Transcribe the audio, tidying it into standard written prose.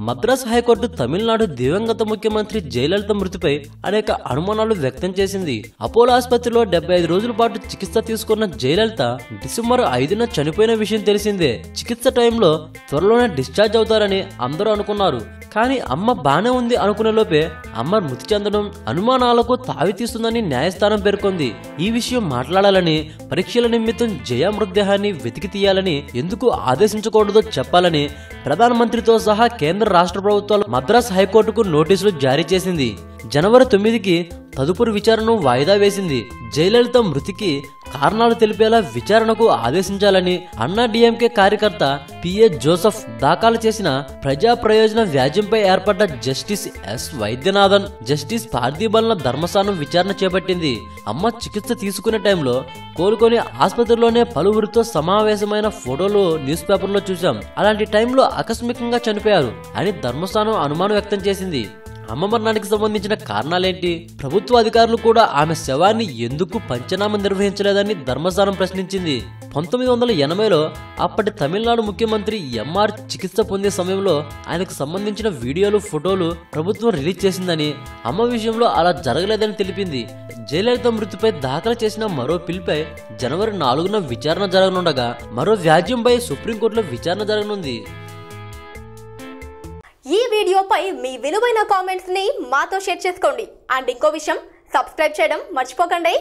Madras high court Tamil Nadu దివంగత ముఖ్యమంత్రి జయలలిత మృతిపై అనేక అనుమానాలు వ్యక్తం చేసింది. అపోలో ఆసుపత్రిలో 75 రోజుల పాటు చికిత్స తీసుకున్న జయలలిత డిసెంబర్ 5న చనిపోయిన విషయం తెలిసిందే. చికిత్స టైంలో త్వరలోనే డిశ్చార్జ్ అవుతారని అందరూ అనుకున్నారు. కానీ అమ్మ బానే ఉంది అనుకునే లోపే అమ్మ మృతి చెందడం అనుమానాలకు తావితీస్తుందని న్యాయస్థానం పేర్కొంది. ఈ విషయం మాట్లాడాలని, పరీక్షల నిమిత్తం జయ మృతదేహాన్ని వెతికి తీయాలని ఎందుకు ఆదేశించకూడదో చెప్పాలని ప్రధానమంత్రితో సహా కేంద్ర రాష్ట్ర ప్రభుత్వాలు మద్రాస్ హైకోర్టుకు నోటీసులు జారీ చేసింది. జనవరి 9కి తదుపరి విచారణను వాయిదా వేసింది. జయలలిత మృతికి కారణాలు తెలిపేలా విచారణకు ఆదేశించాలని అన్నా డిఎంకే కార్యకర్త పిఏ జోసెఫ్ దాఖలు చేసిన ప్రజా ప్రయోజన వ్యాజ్యంపై ఏర్పడ్డ జస్టిస్ ఎస్ వైద్యనాథన్, జస్టిస్ పార్థిబన్ల ధర్మస్థానం విచారణ చేపట్టింది. అమ్మ చికిత్స తీసుకునే టైంలో కోలుకొని ఆసుపత్రిలోనే పలువురితో సమావేశమైన ఫోటోలు న్యూస్ పేపర్లో చూశాం. అలాంటి టైంలో ఆకస్మికంగా చనిపోయారు అని ధర్మస్థానం అనుమానం వ్యక్తం చేసింది. అమ్మ మరణానికి సంబంధించిన కారణాలేంటి? ప్రభుత్వ అధికారులు కూడా ఆమె శవాన్ని ఎందుకు పంచనామా నిర్వహించలేదని ధర్మస్థానం ప్రశ్నించింది. 1980లో అప్పటి తమిళనాడు ముఖ్యమంత్రి ఎంఆర్ చికిత్స పొందే సమయంలో ఆయనకు సంబంధించిన వీడియోలు, ఫోటోలు ప్రభుత్వం రిలీజ్ చేసిందని, అమ్మ విషయంలో అలా జరగలేదని తెలిపింది. జయలలిత మృతిపై దాఖలు చేసిన మరో పిల్పై జనవరి 4న విచారణ జరగనుండగా మరో వ్యాజ్యంపై సుప్రీంకోర్టులో విచారణ జరగనుంది. ఈ వీడియోపై మీ విలువైన కామెంట్స్ ని మాతో షేర్ చేసుకోండి. అండ్ ఇంకో విషయం, సబ్స్క్రైబ్ చేయడం మర్చిపోకండి.